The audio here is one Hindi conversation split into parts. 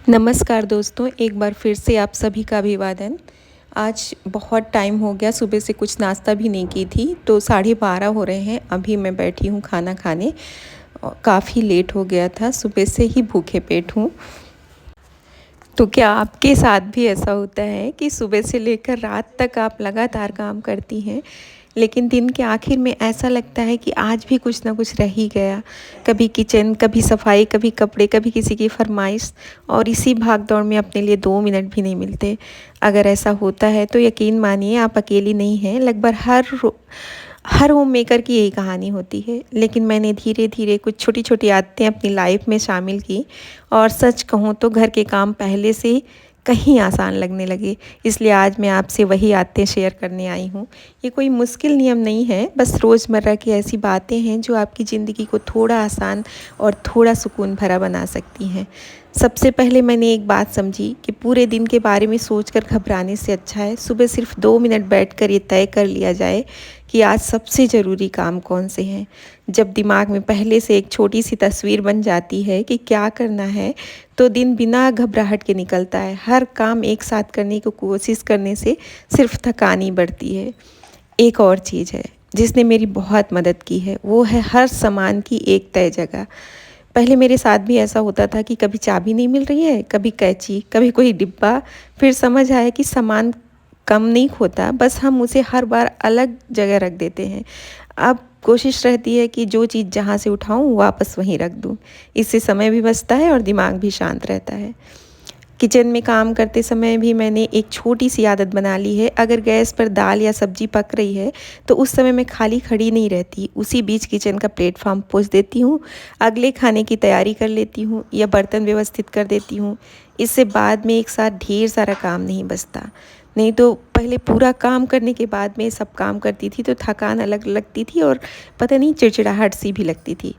नमस्कार दोस्तों, एक बार फिर से आप सभी का अभिवादन। आज बहुत टाइम हो गया, सुबह से कुछ नाश्ता भी नहीं की थी, तो 12:30 हो रहे हैं, अभी मैं बैठी हूँ खाना खाने। काफ़ी लेट हो गया था, सुबह से ही भूखे पेट हूँ। तो क्या आपके साथ भी ऐसा होता है कि सुबह से लेकर रात तक आप लगातार काम करती हैं, लेकिन दिन के आखिर में ऐसा लगता है कि आज भी कुछ ना कुछ रह ही गया। कभी किचन, कभी सफाई, कभी कपड़े, कभी किसी की फरमाइश, और इसी भाग दौड़ में अपने लिए 2 मिनट भी नहीं मिलते। अगर ऐसा होता है तो यकीन मानिए आप अकेली नहीं हैं। लगभग हर होम मेकर की यही कहानी होती है। लेकिन मैंने धीरे धीरे कुछ छोटी छोटी आदतें अपनी लाइफ में शामिल की, और सच कहूँ तो घर के काम पहले से कहीं आसान लगने लगे। इसलिए आज मैं आपसे वही आदतें शेयर करने आई हूँ। ये कोई मुश्किल नियम नहीं है, बस रोज़मर्रा की ऐसी बातें हैं जो आपकी ज़िंदगी को थोड़ा आसान और थोड़ा सुकून भरा बना सकती हैं। सबसे पहले मैंने एक बात समझी कि पूरे दिन के बारे में सोचकर घबराने से अच्छा है सुबह सिर्फ 2 मिनट बैठकर ये तय कर लिया जाए कि आज सबसे ज़रूरी काम कौन से हैं। जब दिमाग में पहले से एक छोटी सी तस्वीर बन जाती है कि क्या करना है, तो दिन बिना घबराहट के निकलता है। हर काम एक साथ करने की कोशिश करने से सिर्फ थकान ही बढ़ती है। एक और चीज़ है जिसने मेरी बहुत मदद की है, वो है हर सामान की एक तय जगह। पहले मेरे साथ भी ऐसा होता था कि कभी चाबी नहीं मिल रही है, कभी कैंची, कभी कोई डिब्बा। फिर समझ आया कि सामान कम नहीं खोता, बस हम उसे हर बार अलग जगह रख देते हैं। अब कोशिश रहती है कि जो चीज़ जहाँ से उठाऊँ वापस वहीं रख दूँ। इससे समय भी बचता है और दिमाग भी शांत रहता है। किचन में काम करते समय भी मैंने एक छोटी सी आदत बना ली है। अगर गैस पर दाल या सब्जी पक रही है तो उस समय मैं खाली खड़ी नहीं रहती, उसी बीच किचन का प्लेटफॉर्म पोंछ देती हूँ, अगले खाने की तैयारी कर लेती हूँ या बर्तन व्यवस्थित कर देती हूँ। इससे बाद में एक साथ ढेर सारा काम नहीं बचता। नहीं तो पहले पूरा काम करने के बाद में सब काम करती थी तो थकान अलग लगती थी, और पता नहीं चिड़चिड़ाहट सी भी लगती थी।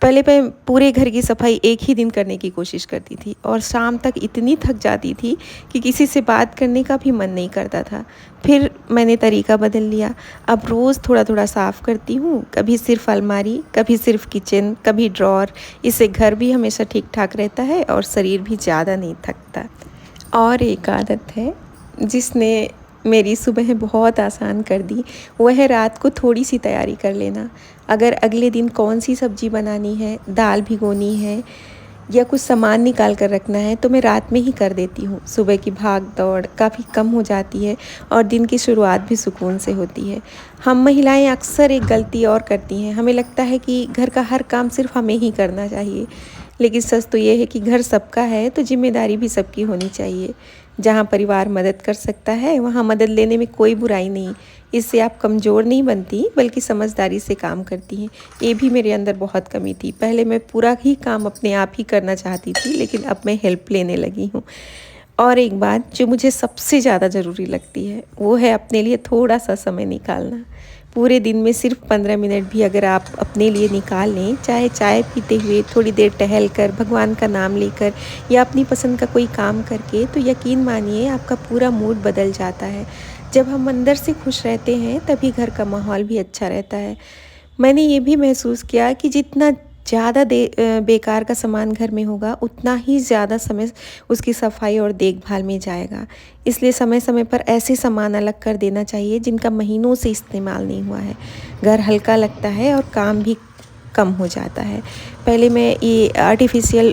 पहले मैं पूरे घर की सफाई एक ही दिन करने की कोशिश करती थी, और शाम तक इतनी थक जाती थी कि किसी से बात करने का भी मन नहीं करता था। फिर मैंने तरीका बदल लिया। अब रोज़ थोड़ा थोड़ा साफ़ करती हूँ, कभी सिर्फ अलमारी, कभी सिर्फ किचन, कभी ड्रॉर। इससे घर भी हमेशा ठीक ठाक रहता है और शरीर भी ज़्यादा नहीं थकता। और एक आदत है जिसने मेरी सुबह बहुत आसान कर दी, वह है रात को थोड़ी सी तैयारी कर लेना। अगर अगले दिन कौन सी सब्ज़ी बनानी है, दाल भिगोनी है या कुछ सामान निकाल कर रखना है, तो मैं रात में ही कर देती हूँ। सुबह की भाग दौड़ काफ़ी कम हो जाती है और दिन की शुरुआत भी सुकून से होती है। हम महिलाएं अक्सर एक गलती और करती हैं, हमें लगता है कि घर का हर काम सिर्फ हमें ही करना चाहिए। लेकिन सच तो ये है कि घर सबका है, तो जिम्मेदारी भी सबकी होनी चाहिए। जहाँ परिवार मदद कर सकता है वहाँ मदद लेने में कोई बुराई नहीं। इससे आप कमज़ोर नहीं बनती, बल्कि समझदारी से काम करती हैं। ये भी मेरे अंदर बहुत कमी थी। पहले मैं पूरा ही काम अपने आप ही करना चाहती थी, लेकिन अब मैं हेल्प लेने लगी हूँ। और एक बात जो मुझे सबसे ज़्यादा ज़रूरी लगती है, वो है अपने लिए थोड़ा सा समय निकालना। पूरे दिन में सिर्फ 15 मिनट भी अगर आप अपने लिए निकाल लें, चाहे चाय पीते हुए, थोड़ी देर टहल कर, भगवान का नाम लेकर या अपनी पसंद का कोई काम करके, तो यकीन मानिए आपका पूरा मूड बदल जाता है। जब हम अंदर से खुश रहते हैं तभी घर का माहौल भी अच्छा रहता है। मैंने ये भी महसूस किया कि जितना ज़्यादा बेकार का सामान घर में होगा, उतना ही ज़्यादा समय उसकी सफाई और देखभाल में जाएगा। इसलिए समय समय पर ऐसे सामान अलग कर देना चाहिए जिनका महीनों से इस्तेमाल नहीं हुआ है। घर हल्का लगता है और काम भी कम हो जाता है। पहले मैं ये आर्टिफिशियल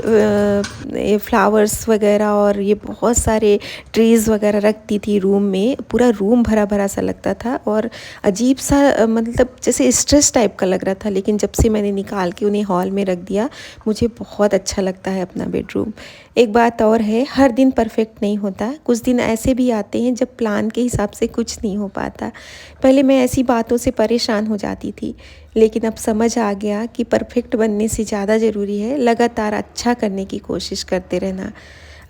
ये फ्लावर्स वगैरह और ये बहुत सारे ट्रीज़ वगैरह रखती थी रूम में, पूरा रूम भरा भरा सा लगता था और अजीब सा मतलब जैसे स्ट्रेस टाइप का लग रहा था। लेकिन जब से मैंने निकाल के उन्हें हॉल में रख दिया, मुझे बहुत अच्छा लगता है अपना बेडरूम। एक बात और है, हर दिन परफेक्ट नहीं होता। कुछ दिन ऐसे भी आते हैं जब प्लान के हिसाब से कुछ नहीं हो पाता। पहले मैं ऐसी बातों से परेशान हो जाती थी, लेकिन अब समझ आ गया कि परफेक्ट बनने से ज़्यादा ज़रूरी है लगातार अच्छा करने की कोशिश करते रहना।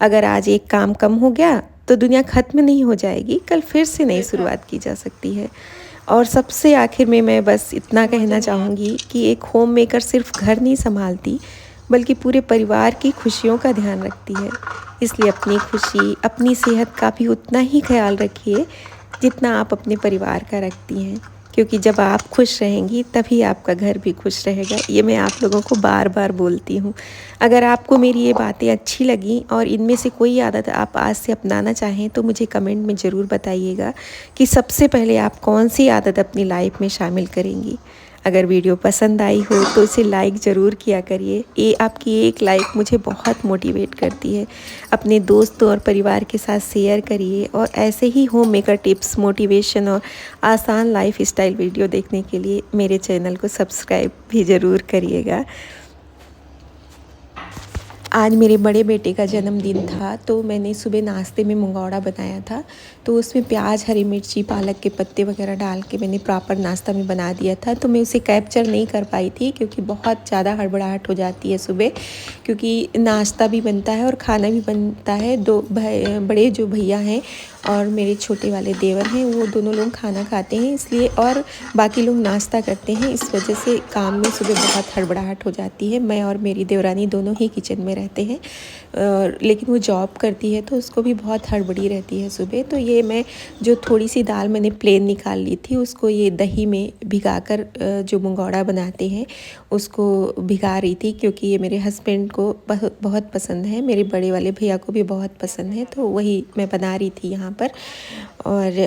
अगर आज एक काम कम हो गया तो दुनिया ख़त्म नहीं हो जाएगी, कल फिर से नई शुरुआत की जा सकती है। और सबसे आखिर में मैं बस इतना कहना चाहूँगी कि एक होम मेकर सिर्फ घर नहीं संभालती, बल्कि पूरे परिवार की खुशियों का ध्यान रखती है। इसलिए अपनी खुशी, अपनी सेहत का भी उतना ही ख्याल रखिए जितना आप अपने परिवार का रखती हैं। क्योंकि जब आप खुश रहेंगी तभी आपका घर भी खुश रहेगा। ये मैं आप लोगों को बार बार बोलती हूँ। अगर आपको मेरी ये बातें अच्छी लगी और इनमें से कोई आदत आप आज से अपनाना चाहें तो मुझे कमेंट में ज़रूर बताइएगा कि सबसे पहले आप कौन सी आदत अपनी लाइफ में शामिल करेंगी। अगर वीडियो पसंद आई हो तो इसे लाइक ज़रूर किया करिए। ये आपकी एक लाइक मुझे बहुत मोटिवेट करती है। अपने दोस्तों और परिवार के साथ शेयर करिए और ऐसे ही होम मेकर टिप्स, मोटिवेशन और आसान लाइफ स्टाइल वीडियो देखने के लिए मेरे चैनल को सब्सक्राइब भी ज़रूर करिएगा। आज मेरे बड़े बेटे का जन्मदिन था तो मैंने सुबह नाश्ते में मंगौड़ा बनाया था। तो उसमें प्याज, हरी मिर्ची, पालक के पत्ते वगैरह डाल के मैंने प्रॉपर नाश्ता में बना दिया था। तो मैं उसे कैप्चर नहीं कर पाई थी क्योंकि बहुत ज़्यादा हड़बड़ाहट हो जाती है सुबह, क्योंकि नाश्ता भी बनता है और खाना भी बनता है। दो बड़े जो भैया हैं और मेरे छोटे वाले देवर हैं, वो दोनों लोग खाना खाते हैं इसलिए, और बाकी लोग नाश्ता करते हैं। इस वजह से काम में सुबह बहुत हड़बड़ाहट हो जाती है। मैं और मेरी देवरानी दोनों ही किचन में रहते हैं, लेकिन वो जॉब करती है तो उसको भी बहुत हड़बड़ी रहती है सुबह। तो ये मैं जो थोड़ी सी दाल मैंने प्लेन निकाल ली थी उसको ये दही में भिगाकर जो मंगौड़ा बनाते हैं उसको भिगा रही थी, क्योंकि ये मेरे हस्बैंड को बहुत बहुत पसंद है, मेरे बड़े वाले भैया को भी बहुत पसंद है। तो वही मैं बना रही थी यहाँ पर। और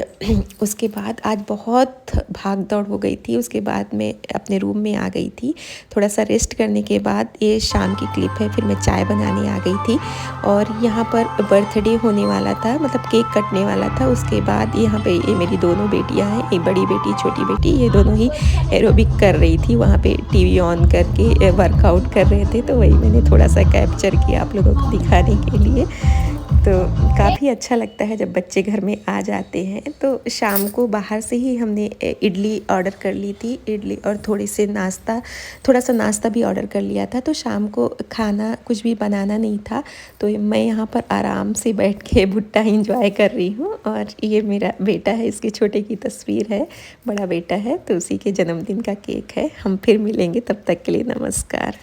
उसके बाद आज बहुत भाग दौड़ हो गई थी। उसके बाद मैं अपने रूम में आ गई थी थोड़ा सा रेस्ट करने के बाद। ये शाम की क्लिप है। फिर मैं चाय बनाने आ गई थी और यहाँ पर बर्थडे होने वाला था, मतलब केक कटने वाला था। उसके बाद यहाँ पे ये मेरी दोनों बेटियाँ हैं, एक बड़ी बेटी, छोटी बेटी, ये दोनों ही एरोबिक कर रही थी वहाँ पे, टीवी ऑन करके वर्कआउट कर रहे थे। तो वही मैंने थोड़ा सा कैप्चर किया आप लोगों को दिखाने के लिए। तो काफ़ी अच्छा लगता है जब बच्चे घर में आ जाते हैं। तो शाम को बाहर से ही हमने इडली ऑर्डर कर ली थी, इडली और थोड़ा सा नाश्ता भी ऑर्डर कर लिया था। तो शाम को खाना कुछ भी बनाना नहीं था, तो मैं यहाँ पर आराम से बैठ के भुट्टा इंजॉय कर रही हूँ। और ये मेरा बेटा है, इसके छोटे की तस्वीर है, बड़ा बेटा है तो उसी के जन्मदिन का केक है। हम फिर मिलेंगे, तब तक के लिए नमस्कार।